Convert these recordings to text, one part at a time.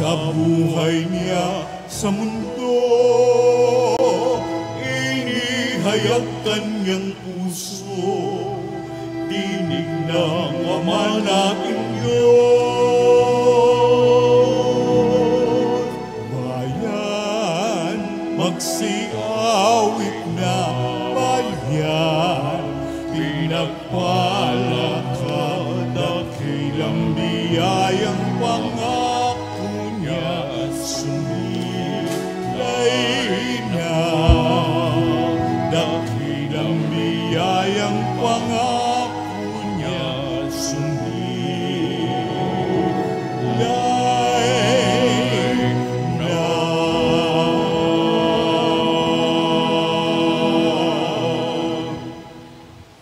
sa buhay niya sa mundo. Inihayag kanyang puso, tinig ng Ama nating Diyos. Bayan, magsiawit na bayan, pinagpala ka, dakilang biyayang pangako niya, sumilay na. Dakilang biyayang pangako niya, sumilay na.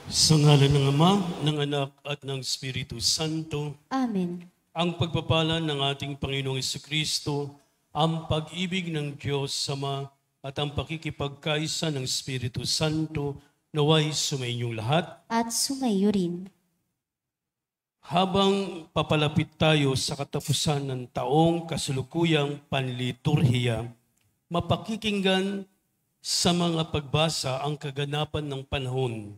Sa ngalan ng Ama, ng Anak, at ng Espiritu Santo. Amen. Ang pagpapala ng ating Panginoong Jesucristo, ang pag-ibig ng Diyos Ama, at ang pakikipagkaisa ng Espiritu Santo, naway sumainyong lahat. At sumayo rin. Habang papalapit tayo sa katapusan ng taong kasulukuyang panliturhiya, mapakikinggan sa mga pagbasa ang kaganapan ng panahon.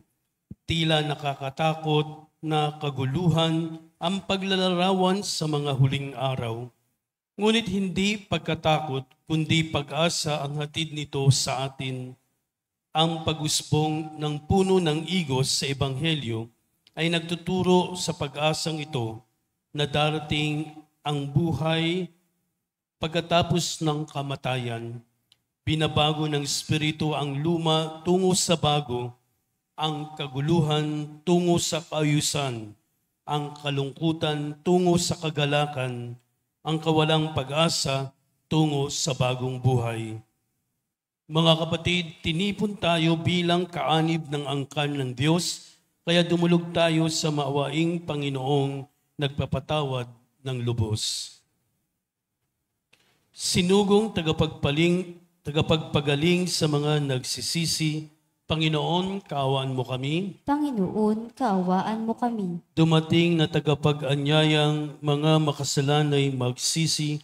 Tila nakakatakot na kaguluhan ang paglalarawan sa mga huling araw. Ngunit hindi pagkatakot, kundi pag-asa ang hatid nito sa atin. Ang pag-usbong ng puno ng igos sa Ebanghelyo ay nagtuturo sa pag-asang ito na darating ang buhay pagkatapos ng kamatayan. Binabago ng Espiritu ang luma tungo sa bago, ang kaguluhan tungo sa kaayusan, ang kalungkutan tungo sa kagalakan, ang kawalang pag-asa tungo sa bagong buhay. Mga kapatid, tinipon tayo bilang kaanib ng angkan ng Diyos, kaya dumulog tayo sa maawaing Panginoong nagpapatawad ng lubos. Sinugong tagapagpagaling sa mga nagsisisi, Panginoon, kaawaan mo kami. Panginoon, kaawaan mo kami. Dumating na tagapag-anyayang mga makasalanay magsisi,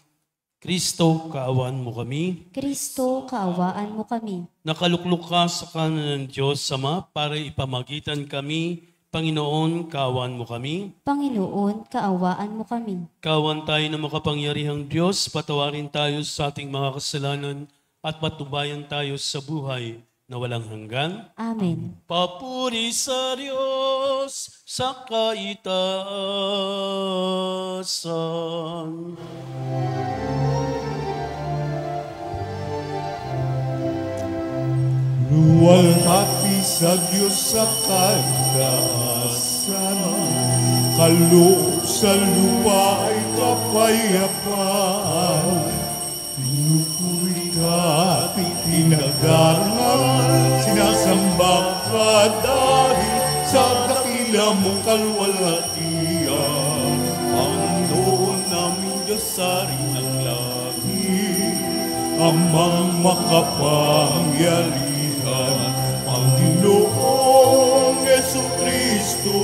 Kristo, kaawaan mo kami. Kristo, kaawaan mo kami. Nakaluklok ka sa kanan ng Diyos Ama para ipamagitan kami. Panginoon, kaawaan mo kami. Panginoon, kaawaan mo kami. Kaawaan tayo ng makapangyarihang Diyos, patawarin tayo sa ating mga kasalanan at patubayan tayo sa buhay na walang hanggan. Amen. Papuri sa Diyos sa kaitaasan. Luwalhati sa Diyos sa kaitaasan, kaloob sa lupa ay kapayapaan. Pinupuri ka at itinagarangan, sinasamba ka dahil sa dakila mong kalwalhatian. Panginoon namin Diyos sa rin ng langit, Amang makapangyarihan, Panginoong Jesucristo,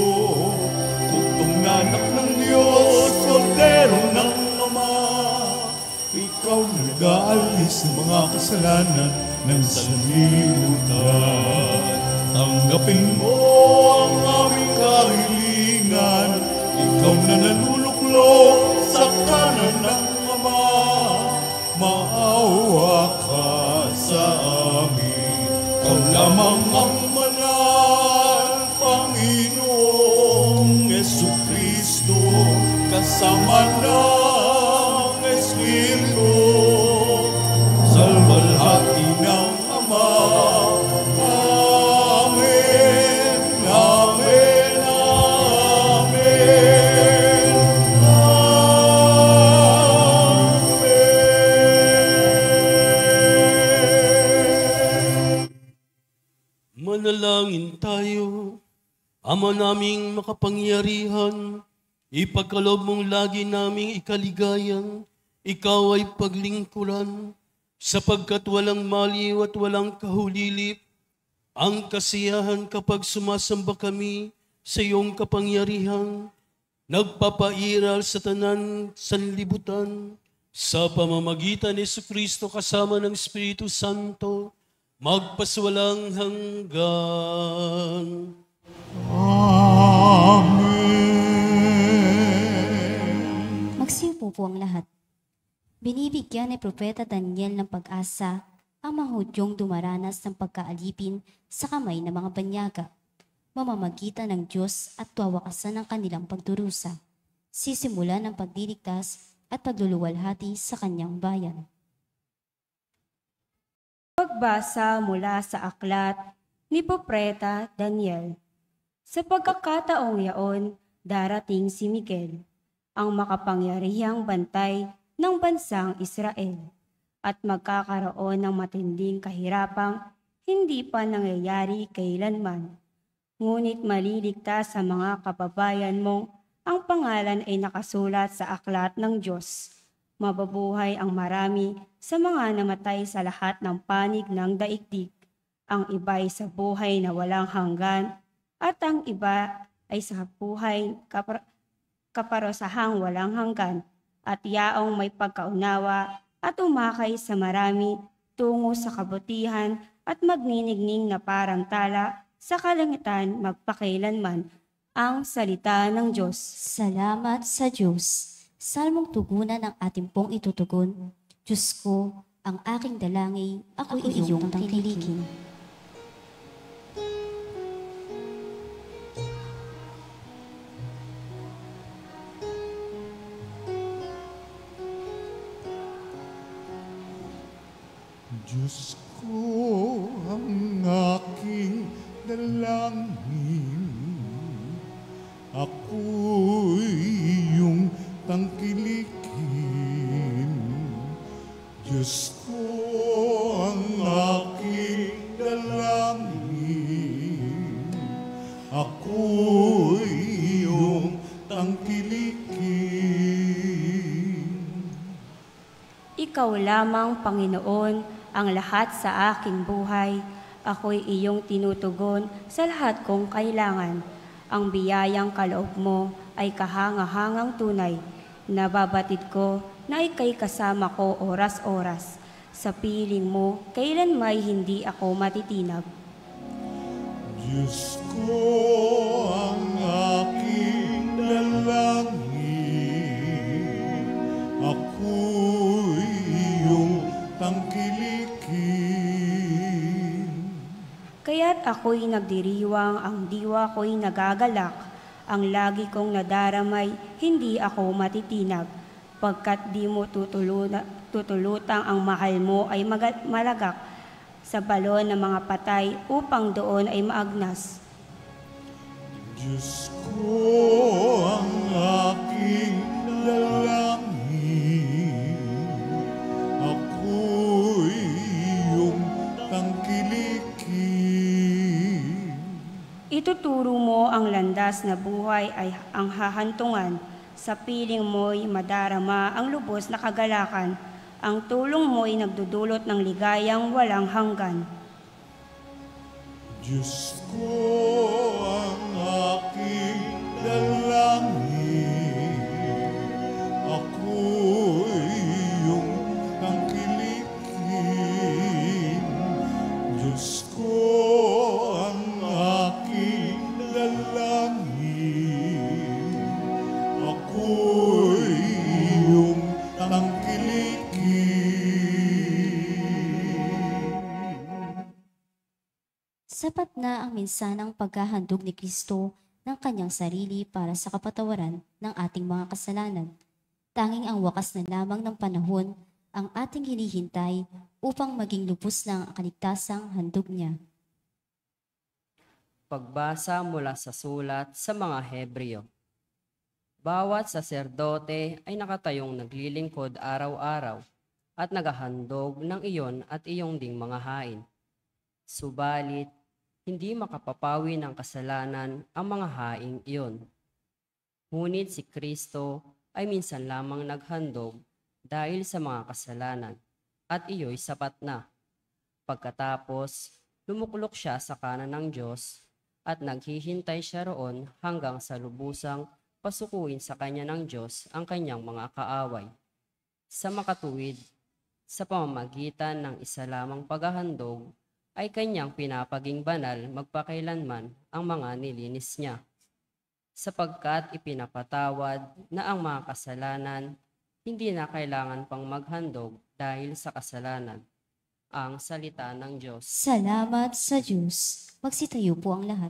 tugtong na anak ng Diyos, kordero ng Ama. Ikaw nag-aalis ng mga kasalanan ng sanlibutan. Tanggapin mo ang aming kahilingan, ikaw na nanuluklok sa kanan ng Ama. Maawa ka sa amin, ikaw lamang ang manal, Panginoong Jesucristo, kasama ng Espiritu, sa luwalhati ng Ama. Amen, amen, amen, amen. Manalangin tayo. Ama naming makapangyarihan, ipagkaloob mong lagi naming ikaligayan, ikaw ay paglingkuran, sapagkat walang maliw at walang kahulilip ang kasiyahan kapag sumasamba kami sa iyong kapangyarihan, nagpapairal sa tanan sanlibutan, sa pamamagitan ni Jesucristo kasama ng Espiritu Santo, magpaswalang hanggan. Amen. Magsiupo po ang lahat. Binibigyan ni Propeta Daniel ng pag-asa ang mga Hudyong dumaranas ng pagkaalipin sa kamay ng mga banyaga, mamamagitan ng Diyos at wawakasan ng kanilang pagdurusa. Sisimulan ang pagdiligtas at pagluluwalhati sa kanyang bayan. Pagbasa mula sa aklat ni Propeta Daniel. Sa pagkakataong yaon, darating si Miguel, ang makapangyarihang bantay ng bansang Israel, at magkakaroon ng matinding kahirapang hindi pa nangyayari kailanman. Ngunit maliligtas sa mga kababayan mong ang pangalan ay nakasulat sa aklat ng Diyos. Mababuhay ang marami sa mga namatay sa lahat ng panig ng daigdig. Ang iba ay sa buhay na walang hanggan, at ang iba ay sa buhay kaparosahang walang hanggan, at yaong may pagkaunawa at umakay sa marami tungo sa kabutihan at magniningning na parang tala sa kalangitan magpakailanman. Ang salita ng Diyos. Salamat sa Diyos. Salmong tugunan ang ating pong itutugon. Diyos ko, ang aking dalangin, ako'y iyong tangkilikin. Diyos ko, ang aking dalangin, ako'y iyong tangkilikin. Diyos ko, ang aking dalangin, ako'y iyong tangkilikin. Ikaw lamang, Panginoon, ang lahat sa aking buhay. Ako'y iyong tinutugon sa lahat kong kailangan. Ang biyayang kaloob mo ay kahangahangang tunay. Nababatid ko na ika'y kasama ko oras-oras. Sa piling mo, kailan may hindi ako matitinag. Diyos ko, ang aking dalangin, ako'y iyong tangkilikin. Kaya't ako'y nagdiriwang, ang diwa ko'y nagagalak, ang lagi kong nadaramay, hindi ako matitinag. Pagkat di mo tutulutang ang mahal mo ay malagak sa balon ng mga patay upang doon ay maagnas. Diyos ko, ang aking dalangin, ako'y iyong tangkilikin. Ituturo mo ang landas na buhay ay ang hahantungan. Sa piling mo'y madarama ang lubos na kagalakan. Ang tulong mo'y nagdudulot ng ligayang walang hanggan. Diyos ko, ang aking dalangin, ako'y iyong tangkilikin. Diyos ko, ang aking dalangin, ako'y iyong tangkilikin. Sapat na ang minsanang paghahandog ni Kristo ng kanyang sarili para sa kapatawaran ng ating mga kasalanan. Tanging ang wakas na lamang ng panahon ang ating hinihintay upang maging lubos na ang kaligtasang handog niya. Pagbasa mula sa sulat sa mga Hebreo. Bawat saserdote ay nakatayong naglilingkod araw-araw at naghahandog ng iyon at iyong ding mga hain. Subalit, hindi makapapawi ng kasalanan ang mga haing iyon. Ngunit si Kristo ay minsan lamang naghandog dahil sa mga kasalanan, at iyo'y sapat na. Pagkatapos, lumuklok siya sa kanan ng Diyos at naghihintay siya roon hanggang sa lubusang pasukuin sa kanya ng Diyos ang kanyang mga kaaway. sa makatuwid sa pamamagitan ng isa lamang paghahandog ay kanyang pinapaging banal magpakailanman ang mga nilinis niya, sapagkat ipinapatawad na ang mga kasalanan, hindi na kailangan pang maghandog dahil sa kasalanan. Ang salita ng Diyos. Salamat sa Diyos. Magsitayo po ang lahat.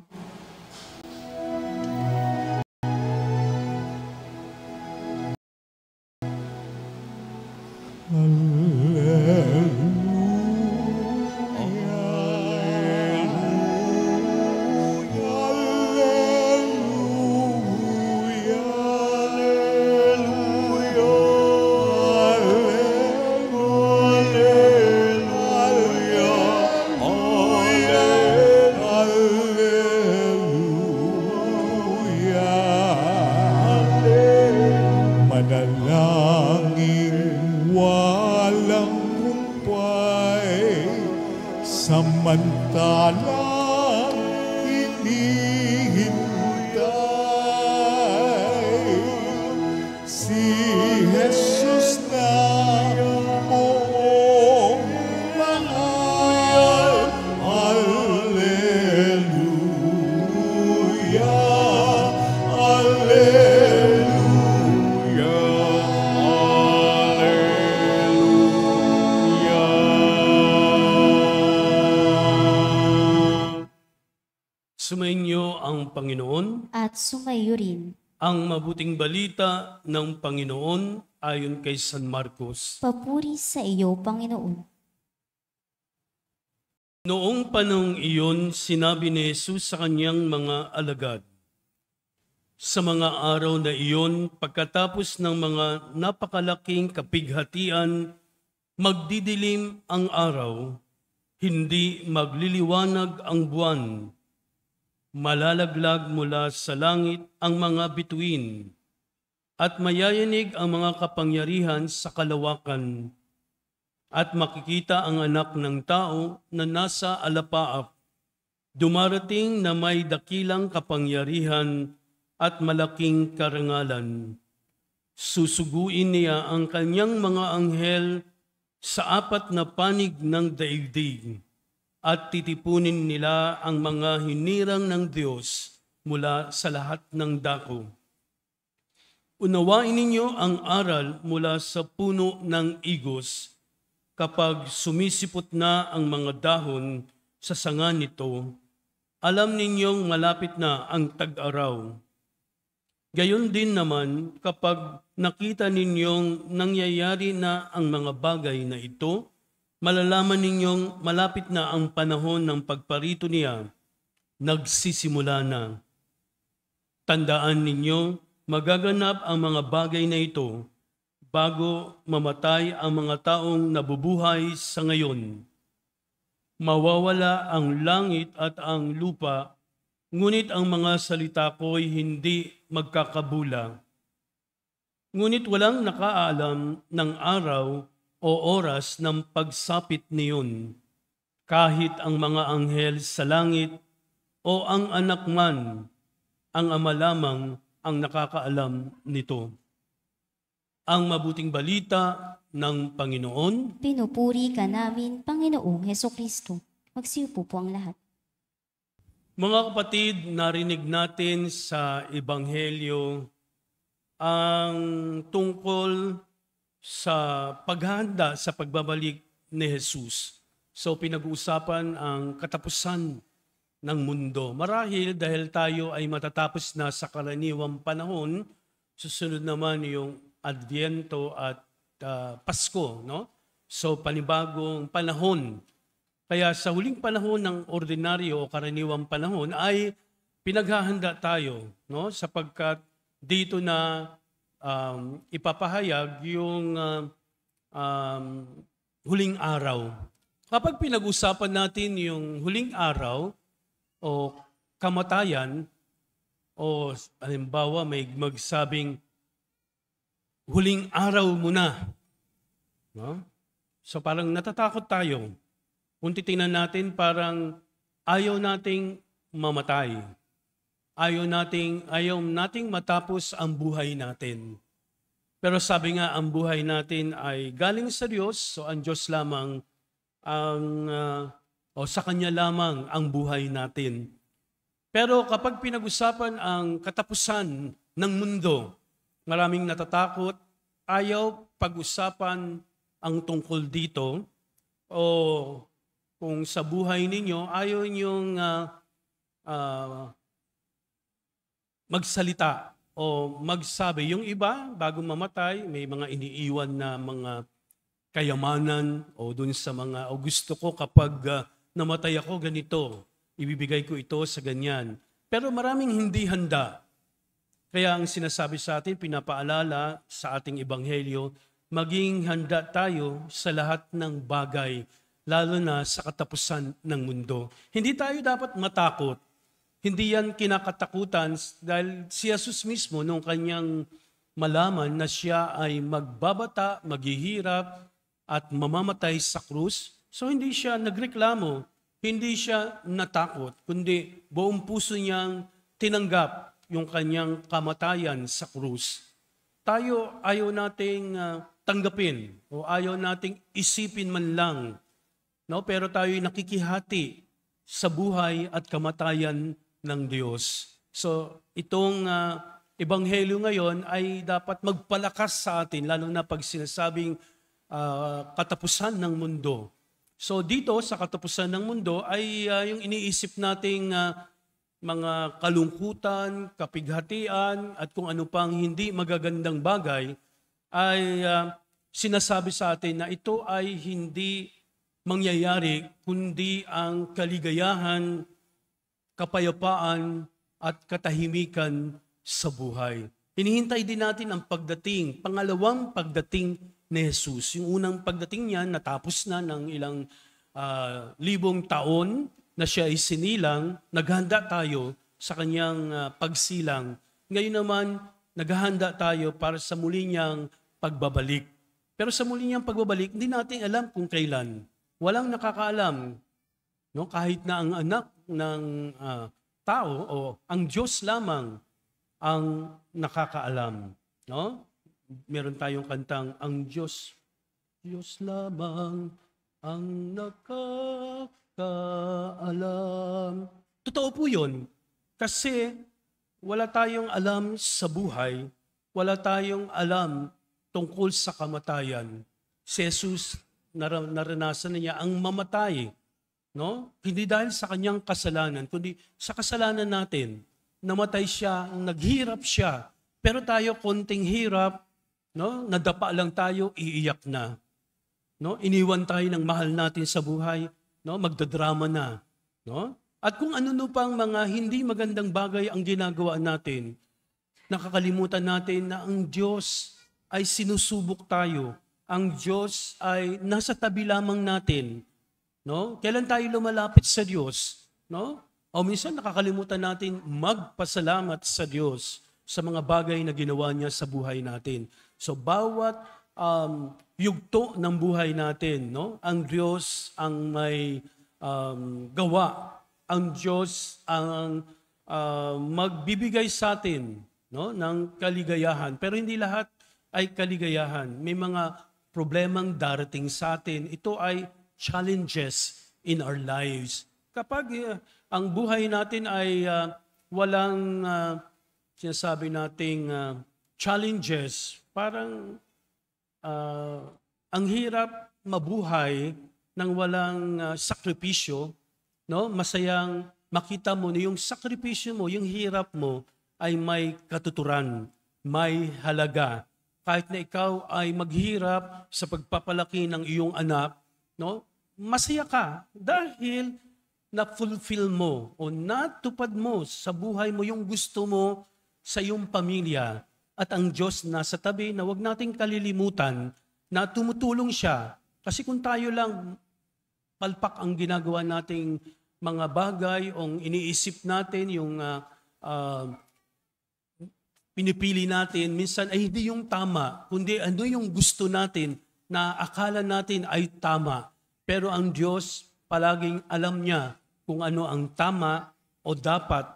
Manalangin walang humpay, samantalang hinihintay si Jesus na buong mahal. Alleluia, alleluia, alleluia. Sumainyo ang Panginoon. At sumayo rin. Ang mabuting balita ng Panginoon ayon kay San Marcos. Papuri sa iyo, Panginoon. Noong panahong iyon, sinabi ni Jesus sa kanyang mga alagad, sa mga araw na iyon, pagkatapos ng mga napakalaking kapighatian, magdidilim ang araw, hindi magliliwanag ang buwan, malalaglag mula sa langit ang mga bituin, at mayayanig ang mga kapangyarihan sa kalawakan, at makikita ang anak ng tao na nasa alapaap, dumarating na may dakilang kapangyarihan at malaking karangalan. Susuguin niya ang kanyang mga anghel sa apat na panig ng daigdig at titipunin nila ang mga hinirang ng Diyos mula sa lahat ng dako. Unawain ninyo ang aral mula sa puno ng igos. Kapag sumisipot na ang mga dahon sa sanga nito, alam ninyong malapit na ang tag-araw. Gayon din naman kapag nakita ninyong nangyayari na ang mga bagay na ito, malalaman ninyong malapit na ang panahon ng pagparito niya, nagsisimula na. Tandaan ninyo, magaganap ang mga bagay na ito bago mamatay ang mga taong nabubuhay sa ngayon. Mawawala ang langit at ang lupa, ngunit ang mga salita ko'y hindi magkakabula. Ngunit walang nakaalam ng araw o oras ng pagsapit niyon, kahit ang mga anghel sa langit o ang anak man, ang Ama lamang ang nakakaalam nito. Ang mabuting balita ng Panginoon. Pinupuri ka namin, Panginoong Hesukristo. Magsiupo po ang lahat. Mga kapatid, narinig natin sa Ebanghelyo ang tungkol sa paghahanda sa pagbabalik ni Jesus. So pinag-uusapan ang katapusan ng mundo. Marahil dahil tayo ay matatapos na sa karaniwang panahon, susunod naman yung Adviento at Pasko, no? So panibagong panahon. Kaya sa huling panahon ng ordinaryo o karaniwang panahon ay pinaghahanda tayo, no? Sapagkat dito na ipapahayag yung huling araw. Kapag pinag-usapan natin yung huling araw o kamatayan, o halimbawa may magsabing huling araw mo na. No? So parang natatakot tayo. Kung titingnan natin, parang ayaw nating mamatay. Ayaw nating matapos ang buhay natin. Pero sabi nga, ang buhay natin ay galing sa Diyos, so ang Diyos lamang ang, o sa Kanya lamang ang buhay natin. Pero kapag pinag-usapan ang katapusan ng mundo, maraming natatakot, ayaw pag-usapan ang tungkol dito, o kung sa buhay ninyo, ayaw ninyong magsalita o magsabi. Yung iba, bago mamatay, may mga iniiwan na mga kayamanan o dun sa mga, o gusto ko kapag namatay ako ganito, ibibigay ko ito sa ganyan. Pero maraming hindi handa. Kaya ang sinasabi sa atin, pinapaalala sa ating ebanghelyo, maging handa tayo sa lahat ng bagay, lalo na sa katapusan ng mundo. Hindi tayo dapat matakot. Hindi yan kinakatakutan dahil si Jesus mismo nung kanyang malaman na siya ay magbabata, maghihirap at mamamatay sa krus. So hindi siya nagreklamo, hindi siya natakot, kundi buong puso niyang tinanggap yung kanyang kamatayan sa krus. Tayo ayaw nating tanggapin o ayaw nating isipin man lang, no? Pero tayo'y nakikihati sa buhay at kamatayan ng Diyos. So, itong ebanghelyo ngayon ay dapat magpalakas sa atin, lalo na pag sinasabing katapusan ng mundo. So, dito sa katapusan ng mundo ay yung iniisip nating mga kalungkutan, kapighatian, at kung ano pang hindi magagandang bagay, ay sinasabi sa atin na ito ay hindi mangyayari, kundi ang kaligayahan, kapayapaan at katahimikan sa buhay. Hinihintay din natin ang pagdating, pangalawang pagdating ni Jesus. Yung unang pagdating niya, natapos na ng ilang libong taon na siya ay sinilang, naghanda tayo sa kanyang pagsilang. Ngayon naman, naghahanda tayo para sa muli niyang pagbabalik. Pero sa muli niyang pagbabalik, hindi natin alam kung kailan. Walang nakakaalam. No? Kahit na ang anak ng tao o ang Diyos lamang ang nakakaalam. No? Meron tayong kantang, ang Diyos lamang ang nakakaalam. Totoo po yun. Kasi wala tayong alam sa buhay, wala tayong alam tungkol sa kamatayan. Si Jesus, naranasan niya ang mamatay. No? Hindi dahil sa kanyang kasalanan, kundi sa kasalanan natin. Namatay siya, naghirap siya. Pero tayo konting hirap, no? Nadapa lang tayo, iiyak na. No? Iniwan tayo ng mahal natin sa buhay, no? Magdadrama na. No? At kung ano pang mga hindi magandang bagay ang ginagawa natin, nakakalimutan natin na ang Diyos ay sinusubok tayo. Ang Diyos ay nasa tabi lamang natin. No? Kailan tayo lumalapit sa Diyos? No? O minsan nakakalimutan natin magpasalamat sa Diyos sa mga bagay na ginawa niya sa buhay natin. So bawat yugto ng buhay natin, no? Ang Diyos ang may gawa. Ang Diyos ang magbibigay sa atin, no? Ng kaligayahan. Pero hindi lahat ay kaligayahan. May mga problemang darating sa atin. Ito ay challenges in our lives. Kapag ang buhay natin ay walang sinasabi nating challenges, parang ang hirap mabuhay ng walang sakripisyo, no? Masayang makita mo na yung sakripisyo mo, yung hirap mo ay may katuturan, may halaga. Kahit na ikaw ay maghirap sa pagpapalaki ng iyong anak, no? Masaya ka dahil na-fulfill mo o natupad mo sa buhay mo yung gusto mo sa iyong pamilya. At ang Diyos nasa tabi na huwag nating kalilimutan na tumutulong siya. Kasi kung tayo lang palpak ang ginagawa nating mga bagay o iniisip natin, yung pinipili natin, minsan ay hindi yung tama, kundi ano yung gusto natin na akala natin ay tama. Pero ang Diyos palaging alam niya kung ano ang tama o dapat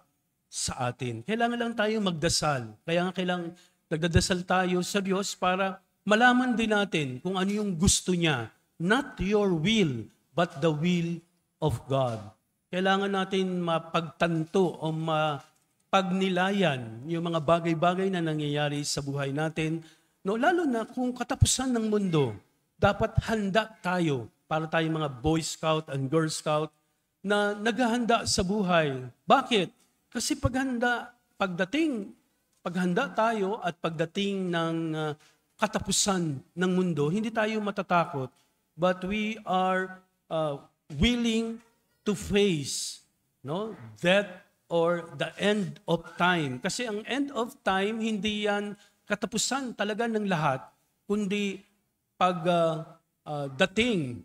sa atin. Kailangan lang tayong magdasal. Kaya nga kailangan nagdadasal tayo sa Diyos para malaman din natin kung ano yung gusto niya. Not your will, but the will of God. Kailangan natin mapagtanto o mapagnilayan yung mga bagay-bagay na nangyayari sa buhay natin. No, lalo na kung katapusan ng mundo, dapat handa tayo para tayong mga Boy Scout and Girl Scout na naghahanda sa buhay. Bakit? Kasi paghanda tayo at pagdating ng katapusan ng mundo, hindi tayo matatakot, but we are willing to face death or the end of time. Kasi ang end of time, hindi yan katapusan talaga ng lahat, kundi pagdating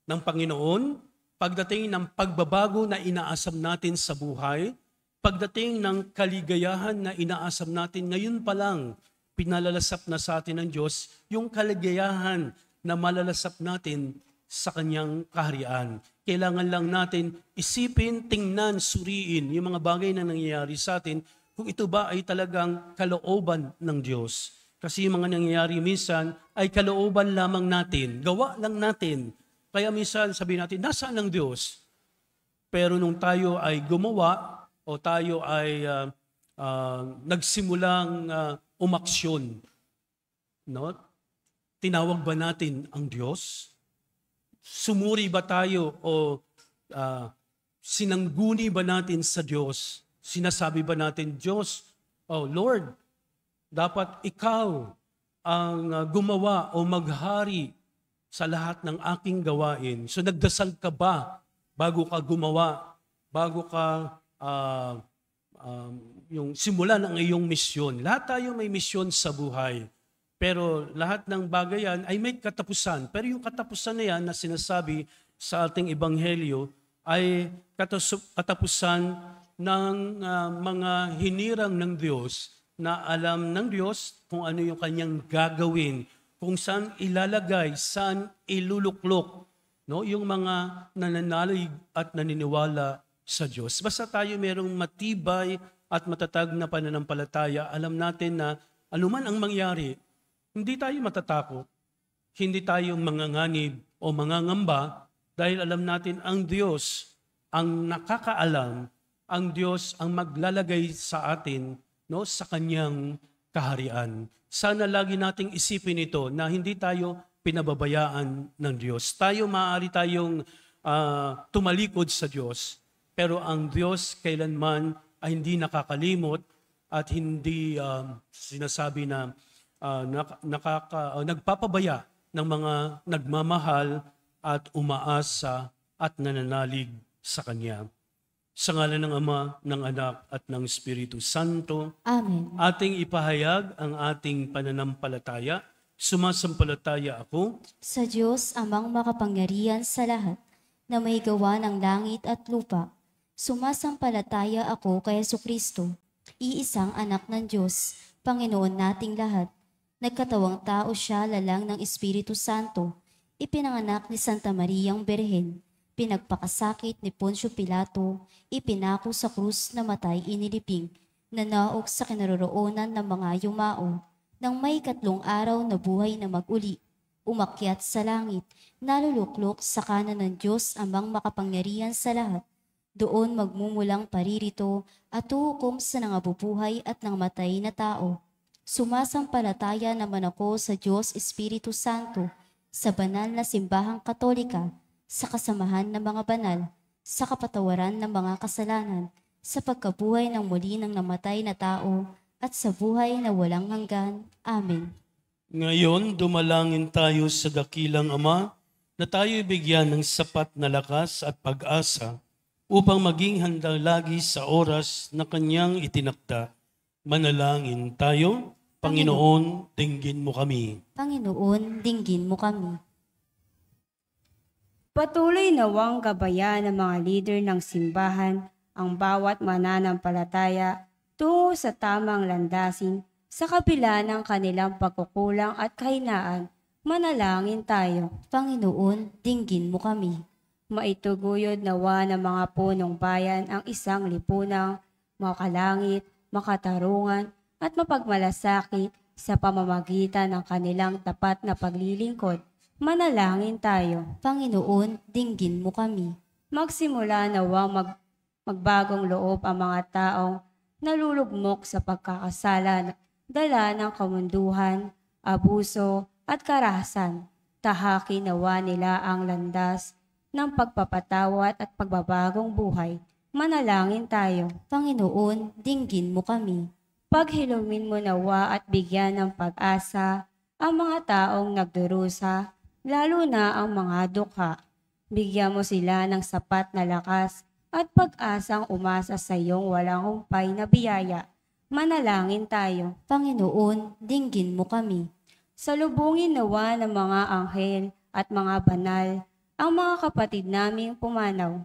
ng Panginoon, pagdating ng pagbabago na inaasam natin sa buhay, pagdating ng kaligayahan na inaasam natin, ngayon pa lang, pinalalasap na sa atin ng Diyos yung kaligayahan na malalasap natin sa Kanyang kaharian. Kailangan lang natin isipin, tingnan, suriin yung mga bagay na nangyayari sa atin kung ito ba ay talagang kalooban ng Diyos. Kasi yung mga nangyayari minsan ay kalooban lamang natin, gawa lang natin. Kaya minsan sabihin natin, nasaan ang Diyos? Pero nung tayo ay gumawa o tayo ay nagsimulang umaksyon, tinawag ba natin ang Diyos? Sumuri ba tayo o sinangguni ba natin sa Diyos? Sinasabi ba natin, Diyos, oh Lord, dapat ikaw ang gumawa o maghari sa lahat ng aking gawain. So nagdasal ka ba bago ka gumawa, bago ka yung simulan ang iyong misyon? Lahat tayo may misyon sa buhay. Pero lahat ng bagay yan ay may katapusan. Pero yung katapusan na yan na sinasabi sa ating ebanghelyo ay katapusan ng mga hinirang ng Diyos na alam ng Diyos kung ano yung kanyang gagawin, kung saan ilalagay, saan iluluklok, yung mga nananalig at naniniwala sa Diyos. Basta tayo merong matibay at matatag na pananampalataya, alam natin na anuman ang mangyari, hindi tayo matatakot, hindi tayo manganganib o mangangamba dahil alam natin ang Diyos ang nakakaalam, ang Diyos ang maglalagay sa atin sa Kanyang kaharian. Sana lagi nating isipin ito na hindi tayo pinababayaan ng Diyos. Maaari tayong tumalikod sa Diyos, pero ang Diyos kailanman ay hindi nakakalimot at hindi sinasabi na nagpapabaya ng mga nagmamahal at umaasa at nananalig sa Kanya. Sa ngalan ng Ama, ng Anak, at ng Espiritu Santo, Amen. ating ipahayag ang ating pananampalataya. Sumasampalataya ako Sa Diyos, amang makapangyarihan sa lahat, na may gawa ng langit at lupa. Sumasampalataya ako kay Jesucristo, iisang anak ng Diyos, Panginoon nating lahat. Nagkatawang tao siya lalang ng Espiritu Santo, ipinanganak ni Santa Mariang Birhen, pinagpakasakit ni Poncio Pilato, ipinako sa krus na matay inilibing, nanaog sa kinaroroonan ng mga yumao, nang may 3 araw na buhay na mag-uli, umakyat sa langit, naluluklok sa kanan ng Diyos amang makapangyarihan sa lahat. Doon magmumulang paririto at huhukom sa nangabubuhay at nangamatay na tao. Sumasampalataya naman ako sa Diyos Espiritu Santo, sa banal na simbahang katolika, sa kasamahan ng mga banal, sa kapatawaran ng mga kasalanan, sa pagkabuhay ng muli ng namatay na tao, at sa buhay na walang hanggan. Amen. Ngayon, dumalangin tayo sa dakilang Ama na tayo bigyan ng sapat na lakas at pag-asa upang maging handa lagi sa oras na Kanyang itinakda. Manalangin tayo. Panginoon, dinggin mo kami. Panginoon, dinggin mo kami. Patuloy nawang gabayan ng mga leader ng simbahan ang bawat mananampalataya tungo sa tamang landasin sa kabila ng kanilang pagkukulang at kahinaan. Manalangin tayo. Panginoon, dinggin mo kami. Maituguyod nawa ng mga punong bayan ang isang lipunang makalangit, makatarungan at mapagmalasakit sa pamamagitan ng kanilang tapat na paglilingkod. Manalangin tayo. Panginoon, dinggin mo kami. Magsimula nawang magbagong loob ang mga taong nalulugmok sa pagkakasala, dala ng kamunduhan, abuso at karahasan. Tahakin nawa nila ang landas ng pagpapatawad at pagbabagong buhay. Manalangin tayo. Panginoon, dinggin mo kami. Paghilumin mo nawa at bigyan ng pag-asa ang mga taong nagdurusa, lalo na ang mga dukha. Bigyan mo sila ng sapat na lakas at pag-asang umasa sa iyong walang humpay na biyaya. Manalangin tayo. Panginoon, dinggin mo kami. Salubungin nawa ng mga anghel at mga banal ang mga kapatid naming pumanaw.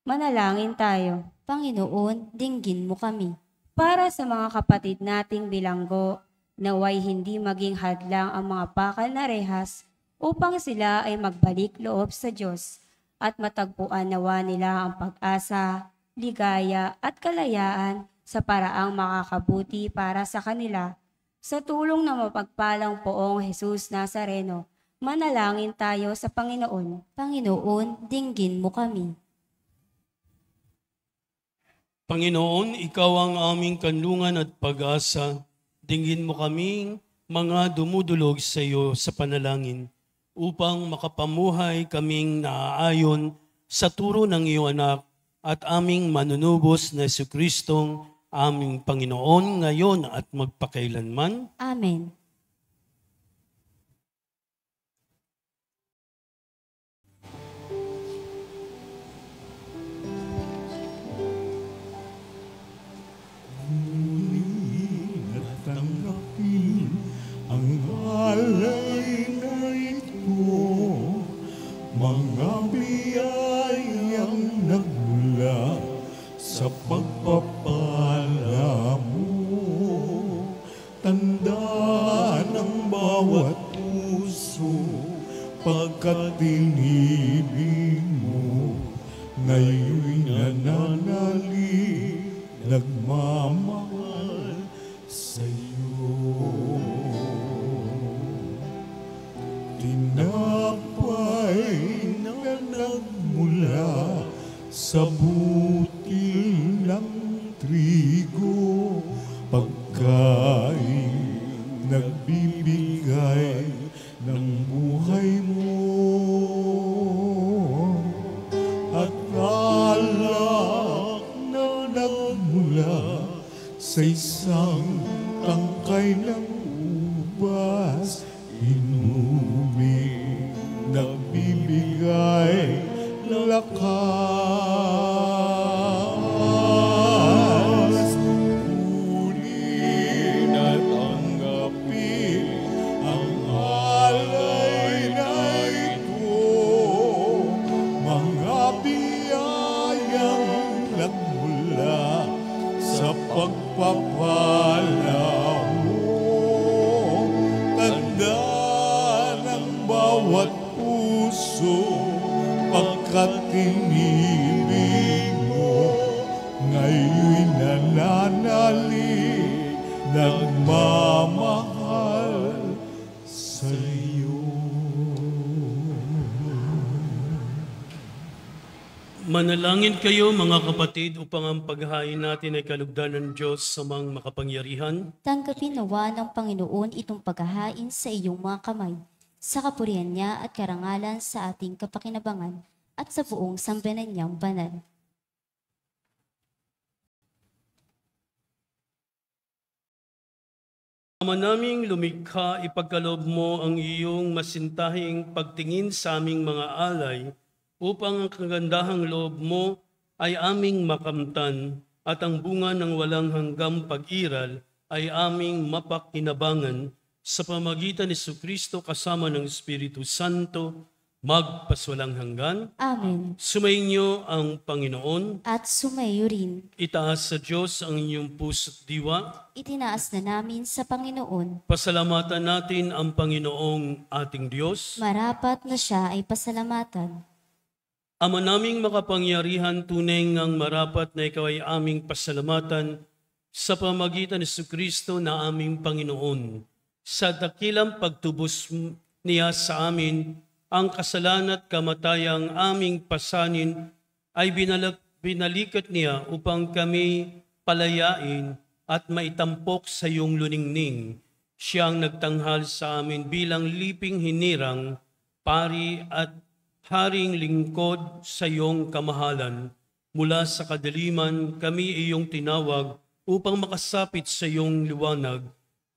Manalangin tayo. Panginoon, dinggin mo kami. Para sa mga kapatid nating bilanggo, naway hindi maging hadlang ang mga bakal na rehas upang sila ay magbalik loob sa Diyos at matagpuan nawa nila ang pag-asa, ligaya at kalayaan sa paraang makakabuti para sa kanila. Sa tulong ng mapagpalang Poong Jesus Nazareno, manalangin tayo sa Panginoon. Panginoon, dinggin mo kami. Panginoon, Ikaw ang aming kanlungan at pag-asa. Dinggin mo kaming mga dumudulog sa iyo sa panalangin upang makapamuhay kaming naaayon sa turo ng iyong anak at aming manunubos na Jesucristong aming Panginoon ngayon at magpakailanman. Amen. Tanggapin ang alay na ito, mga biyayang nagmula sa pagpapala mo. Tanda ng bawat puso, pagkat inibig mo, ngayon'y nananalig, nagmamahal sa'yo. Tinapay na nagmula sa butil ng trigo, pagkain nagbibigay ng buhay mo, at alak na nagmula sa isang tangkay ng ubas, inumig, nagbibigay lakas. Kunin at tanggapin ang alay na ito, mga biyayang nagmula sa pagpapala mo. Tanda ng bawat puso, pagkat inibig mo, ngayon'y nananalig, nagmamahal sa'yo. Manalangin kayo mga kapatid upang ang paghahain natin ay kalugdan ng Diyos sa mga makapangyarihan. Tanggapin nawa ng Panginoon itong paghahain sa iyong mga kamay, sa kapurihan niya at karangalan sa ating kapakinabangan at sa buong sambayanan niyang banal. Ama naming lumikha, ipagkaloob mo ang iyong masintahing pagtingin sa aming mga alay upang ang kagandahang loob mo ay aming makamtan at ang bunga ng walang hanggang pag-iral ay aming mapakinabangan sa pamagitan ni Jesucristo kasama ng Espiritu Santo, magpaswalang hanggan. Amen. Sumainyo ang Panginoon. At sumayo rin, Itaas sa Diyos ang inyong puso't diwa. itinaas na namin sa Panginoon. Pasalamatan natin ang Panginoong ating Diyos. Marapat na siya ay pasalamatan. Ama naming makapangyarihan, tunay ngang marapat na ikaw ay aming pasalamatan sa pamagitan ni Kristo na aming Panginoon. Sa dakilang pagtubos niya sa amin, ang kasalanan at kamatayang aming pasanin ay binalikat niya upang kami palayain at maitampok sa iyong luningning. Siyang nagtanghal sa amin bilang liping hinirang, pari at haring lingkod sa iyong kamahalan. Mula sa kadiliman, kami iyong tinawag upang makasapit sa iyong liwanag.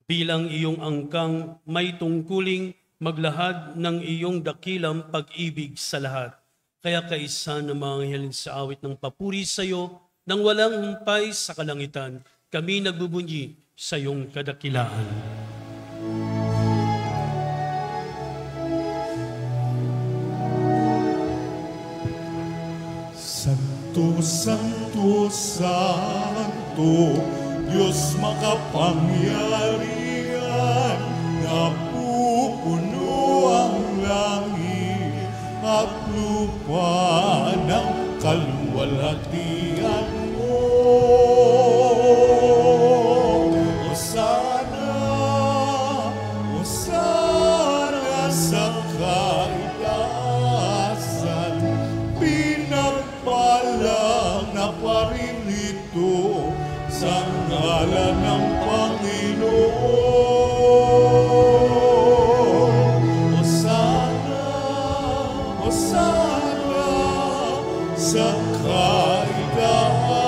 Bilang iyong angkang may tungkuling maglahad ng iyong dakilang pag-ibig sa lahat. Kaya kaisa ng mga anghel sa awit ng papuri sa iyo, nang walang humpay sa kalangitan, kami nagbubunyi sa iyong kadakilaan. Santo, Santo, Santo, Diyos makapangyarihan, napupuno ang langit at lupa ng kaluwalhatian mo. Hosana, Hosana sa kaitaasan, pinagpalang na paririto sa ngalan ng Panginoon. Hosana, Hosana sa kaitaasan.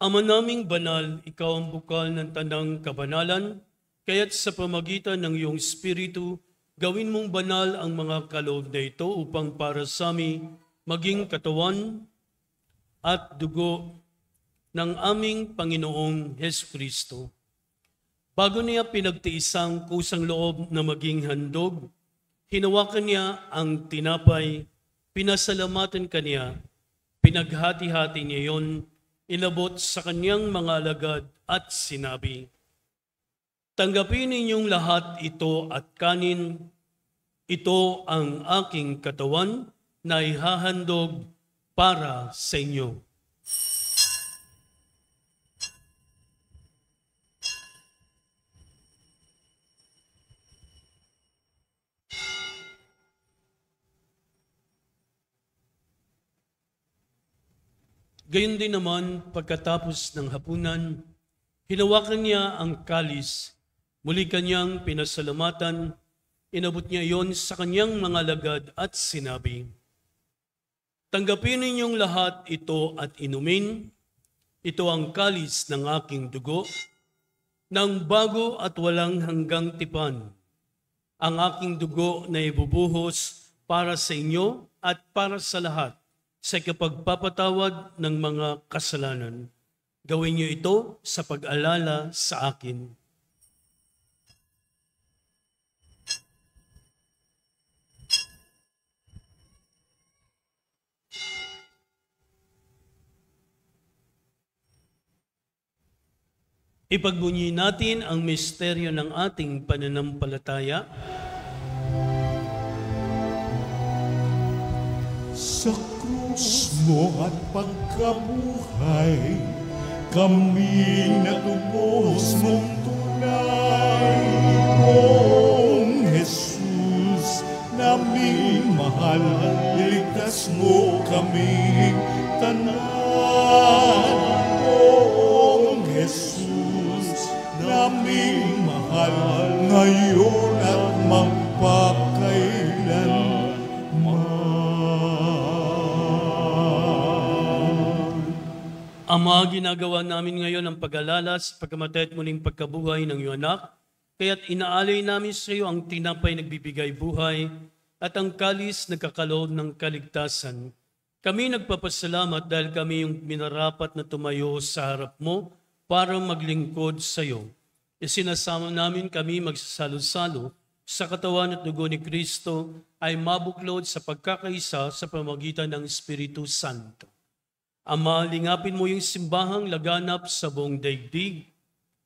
Ama naming banal, ikaw ang bukal ng tanang kabanalan, kaya't sa pamagitan ng iyong Espiritu, gawin mong banal ang mga kaloob na ito upang para sa amin maging katawan at dugo ng aming Panginoong Hesukristo. Bago niya pinagtiisang kusang loob na maging handog, hinawakan niya ang tinapay, pinasalamatan kaniya, pinaghati-hati niya yon, inabot sa kanyang mga alagad at sinabi, "Tanggapin ninyong lahat ito at kanin, ito ang aking katawan na ihahandog para sa inyo." Gayon din naman, pagkatapos ng hapunan, hinawakan niya ang kalis, muli kanyang pinasalamatan, inabot niya iyon sa kanyang mga alagad at sinabi, "Tanggapin ninyong lahat ito at inumin, ito ang kalis ng aking dugo, ng bago at walang hanggang tipan, ang aking dugo na ibubuhos para sa inyo at para sa lahat, sa kapagpapatawad ng mga kasalanan. Gawin niyo ito sa pag-alala sa akin." Ipagbunyi natin ang misteryo ng ating pananampalataya. Sa krus mo at pagkabuhay, kami natubos mong tunay. Kung Jesus, naming mahal, iligtas mo kami tanan. Kung Jesus, naming mahal, ngayon at magpakailanman. Ama, ginagawa namin ngayon ang pag-alala sa pagkamatay at muling pagkabuhay ng iyong anak, kaya't inaalay namin sa iyo ang tinapay nagbibigay buhay at ang kalis nagkakaloob ng kaligtasan. Kami nagpapasalamat dahil kami yung minarapat na tumayo sa harap mo para maglingkod sa iyo. Isinasama namin kami magsasalo-salo sa katawan at dugo ni Kristo ay mabuklod sa pagkakaisa sa pamagitan ng Espiritu Santo. Ama, lingapin mo yung simbahang laganap sa buong daigdig.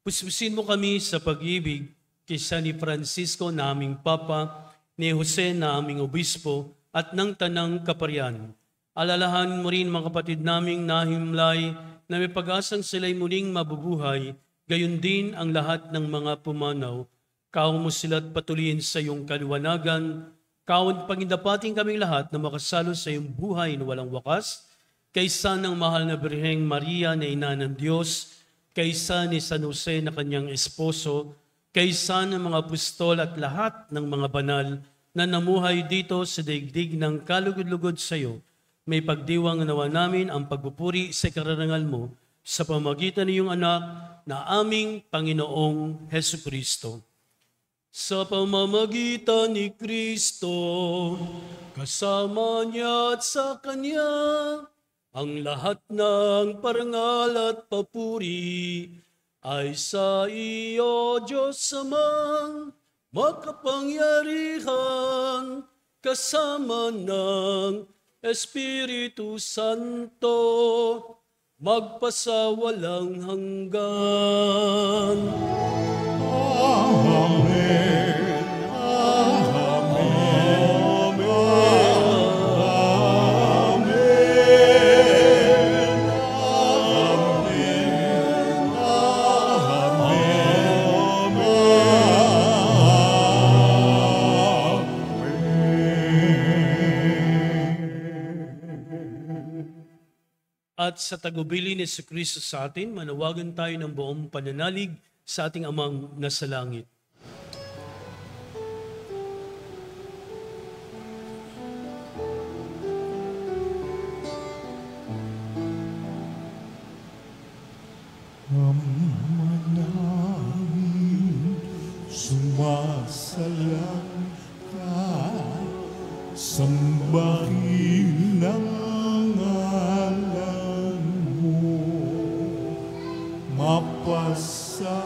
Puspusin mo kami sa pag-ibig kay San Francisco naming Papa, ni Jose na aming obispo at ng tanang kaparian. Alalahanin mo rin mga kapatid naming nahimlay na may pag-asang sila'y muling mabubuhay, gayon din ang lahat ng mga pumanaw. Kawan mo sila't patuloyin sa iyong kaliwanagan. Kawan pagindapating kaming lahat na makasalo sa iyong buhay na walang wakas, kaysa ng mahal na Birheng Maria na ina ng Diyos, kaysa ni San Jose na kanyang esposo, kaysa ng mga apostol at lahat ng mga banal na namuhay dito sa daigdig ng kalugod-lugod sa iyo, may pagdiwang nawa namin ang pagpupuri sa karangal mo sa pamagitan ng iyong anak na aming Panginoong Hesukristo. Sa pamamagitan ni Kristo, kasama niya at sa Kanya, ang lahat ng parangal at papuri ay sa iyo, Diyos Amang makapangyarihan, kasama ng Espiritu Santo, magpasawalang hanggan. Amen. Amen. At sa tagubili ni Kristo sa atin, manawagan tayo ng buong pananalig sa ating Amang nasa langit. Ama namin, sumasalang ka, sambahin ang ngalan mo, mapasa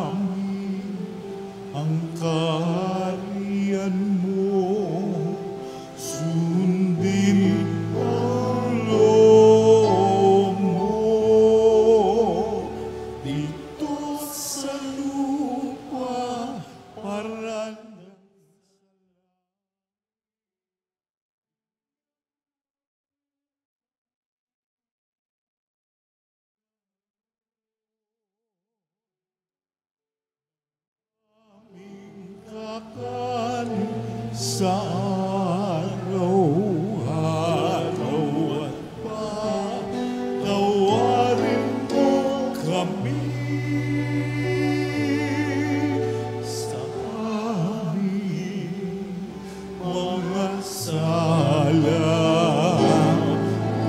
amin ang kaharian mo, sundin ang loob mo, dito sa lupa para kakanin sa araw-araw at patawarin mo kami sa aming mga sala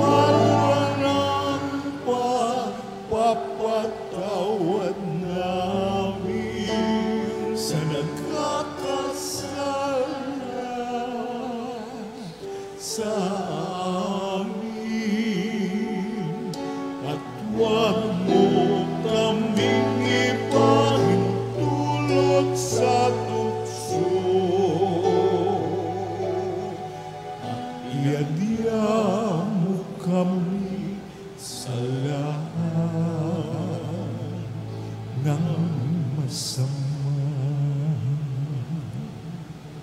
para ng pagpapatawad namin sa nagkakasala sa amin, at huwag mo kaming ipahintulot sa tukso, at iadya mo kami sa lahat ng masama.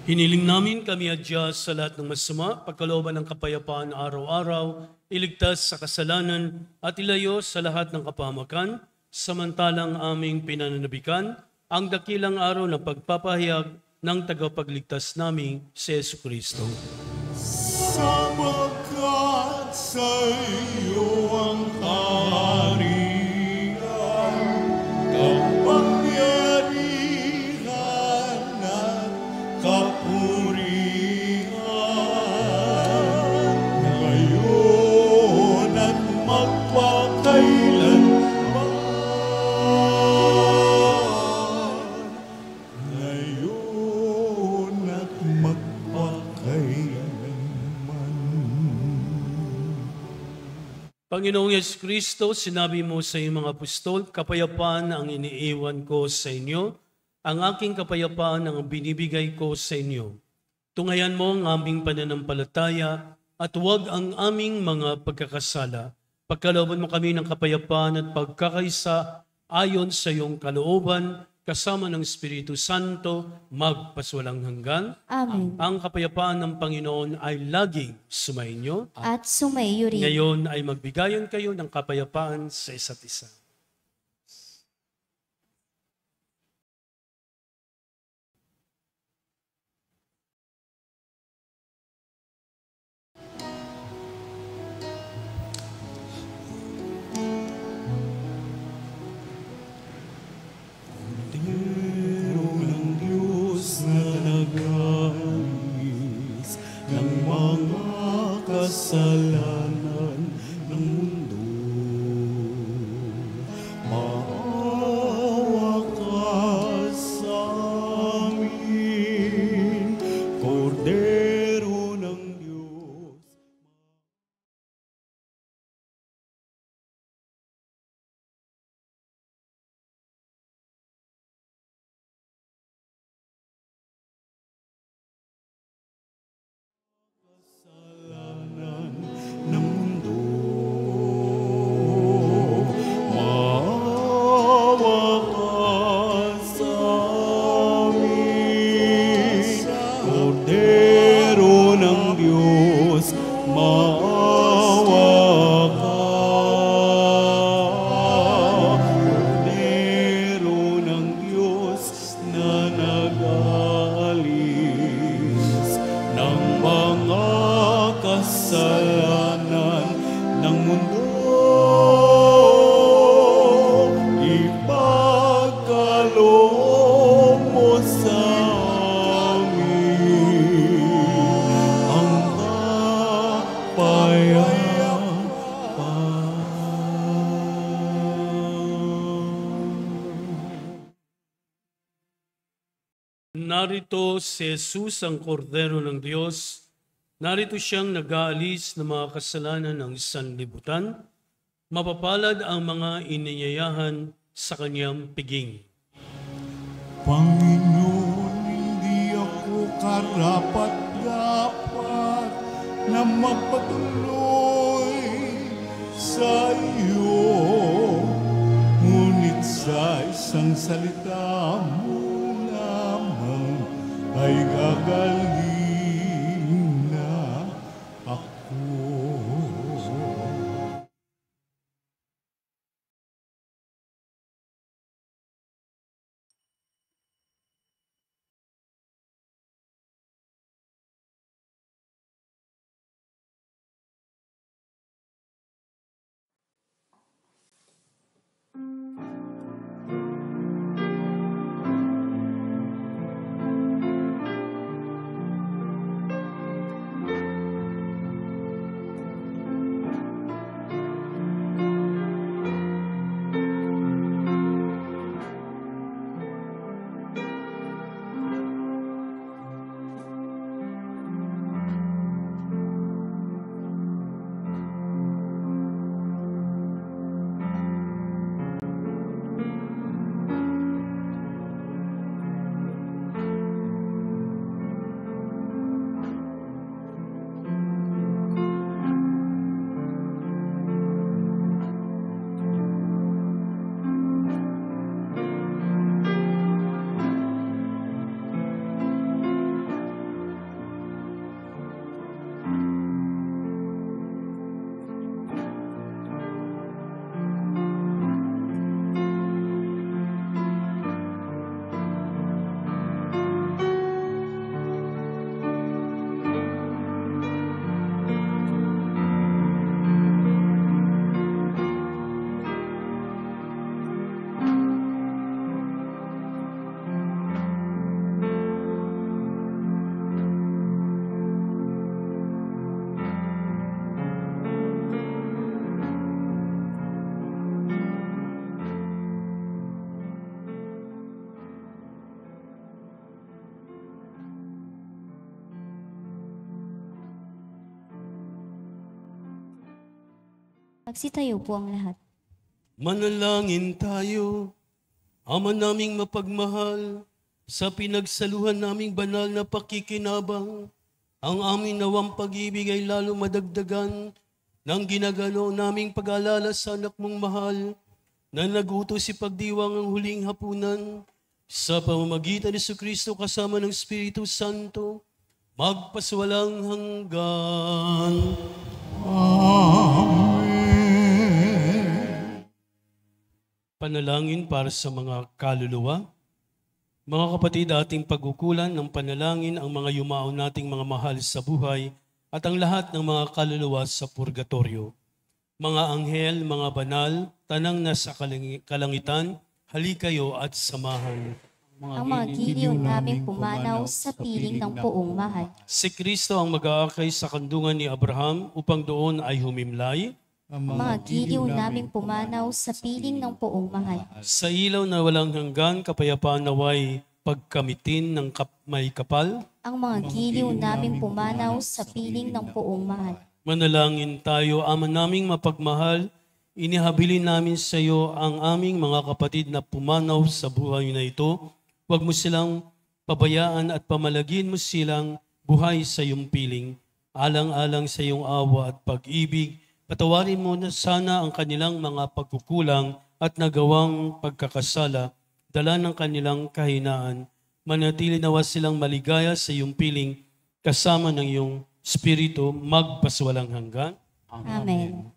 Hiniling namin kami adya sa lahat ng masama, pagkalooban ng kapayapaan araw-araw, iligtas sa kasalanan at ilayo sa lahat ng kapahamakan, samantalang aming pinananabikan ang dakilang araw ng pagpapahayag ng tagapagligtas naming si Jesucristo. Sapagkat sa iyo ang kaharian, kapangyarihan at kapurihan, ngayon at magpakailanman. Ngayon at magpakailanman. Panginoong Jesucristo, sinabi mo sa iyong mga apostol, kapayapaan ang iniiwan ko sa inyo, ang aking kapayapaan ang binibigay ko sa inyo. Tungayan mo ang aming pananampalataya at huwag ang aming mga pagkakasala. Pagkalooban mo kami ng kapayapaan at pagkakaisa ayon sa iyong kalooban, kasama ng Espiritu Santo, magpaswalang hanggan. Amen. Ang kapayapaan ng Panginoon ay laging sumainyo. At sumaiyo rin. Ngayon ay magbigayan kayo ng kapayapaan sa isa't isa. Pero ng Diyos na nag-alis ng mga kasalanan ng mundo. Maawa ka sa amin, Kordero ng Diyos. Kasalanan ng mundo. Maawa ka sa amin, Kordero ng Diyos. Maawa ka, Kordero ng Diyos na nag-alis ng mga kasalanan ng mundo. Ipagkaloob mo sa amin ang kapayapaan. Narito si Jesus ang Kordero ng Diyos. Narito siyang nag-aalis ng mga kasalanan ng sanlibutan. Mapapalad ang mga iniyayahan sa kanyang piging. Panginoon, hindi ako karapat-dapat na magpatuloy sa iyo. Ngunit sa isang salita mo lamang ay gagaling na ako. Magsitayo po ang lahat. Manalangin tayo, Ama naming mapagmahal, sa pinagsaluhan naming banal na pakikinabang, ang aming nawang pag-ibig ay lalo madagdagan ng ginagano naming pag-alala sa anak mong mahal na nagutos si pagdiwang ang huling hapunan. sa pamamagitan ni Jesucristo kasama ng Espiritu Santo, magpaswalang hanggan. Panalangin para sa mga kaluluwa. Mga kapatid, ating pagkukulan ng panalangin ang mga yumao nating mga mahal sa buhay at ang lahat ng mga kaluluwa sa purgatorio. Mga anghel, mga banal, tanang nasa kalangitan, halikayo at samahan. Ang mga giliw naming pumanaw sa piling ng poong mahal. Si Kristo ang mag-aakay sa kandungan ni Abraham upang doon ay humimlay. Ang mga giliw naming pumanaw sa piling ng poong mahal. Sa ilaw na walang hanggan, kapayapaan naway pagkamitin ng may kapal. Ang mga giliw naming pumanaw sa piling ng poong mahal. Manalangin tayo, Ama naming mapagmahal, inihabilin namin sa iyo ang aming mga kapatid na pumanaw sa buhay na ito. Huwag mo silang pabayaan at pamalagin mo silang buhay sa iyong piling. Alang-alang sa iyong awa at pag-ibig, patawarin mo na sana ang kanilang mga pagkukulang at nagawang pagkakasala, dala ng kanilang kahinaan. Manatili nawa silang maligaya sa iyong piling, kasama ng iyong Espiritu, magpaswalang hanggan. Amen.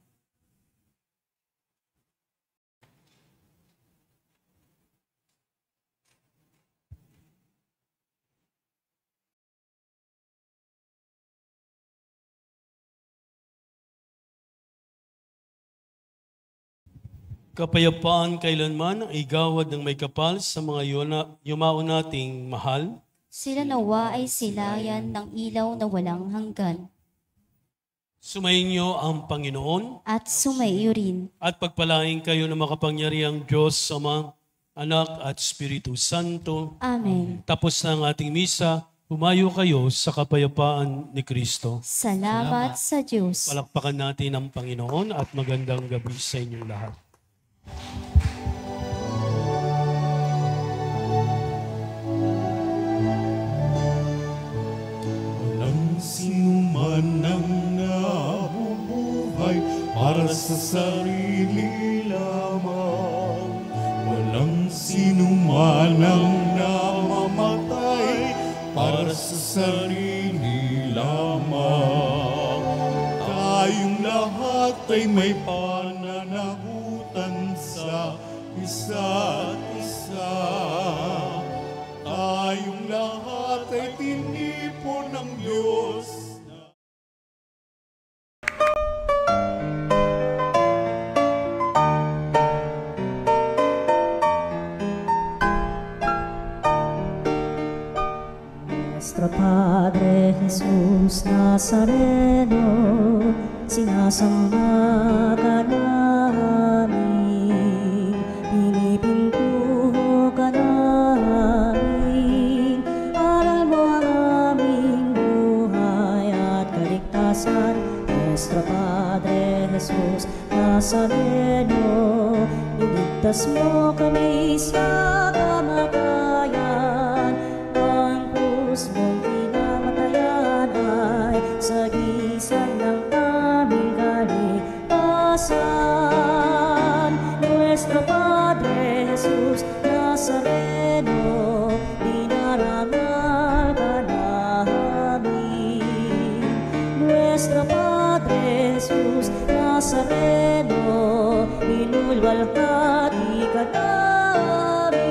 Kapayapaan kailanman ang igawad ng may kapal sa mga yumao nating mahal. Sila nawa ay silayan ng ilaw na walang hanggan. Sumainyo ang Panginoon At sumaiyo rin. at pagpalain kayo ng makapangyarihang Diyos, Ama, Anak at Espiritu Santo. Amen. Tapos na ang ating misa, humayo kayo sa kapayapaan ni Kristo. Salamat sa Diyos. Palakpakan natin ang Panginoon at magandang gabi sa inyong lahat. Walang sinuman ang nabubuhay para sa sarili lamang. Walang sinuman ang namamatay para sa sarili lamang. Tayong lahat ay may pananagutan sa isa't isa. Tayong lahat ay tinipon ng Diyos. Nuestro Padre Jesús Nazareno, sinasamba ka namin, pinipintuho ka namin, aral mo ang aming buhay at kaligtasan. Nuestro Padre Jesús Nazareno, iligtas mo kami sa kamatayan. Ang krus mong pinamatayan ay sagisag ng aming kaligtasan. Nuestro Padre Jesus Nazareno, dinarangal ka namin. Nuestro Padre Jesus Nazareno, inulwalhati ka namin.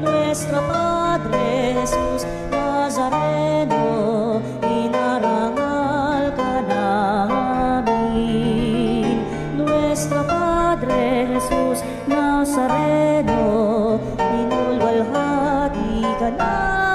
Nuestro Padre Jesus Nazareno, inarangal ka namin. Nuestro Padre Jesus Nazareno, inulwalhati ka namin.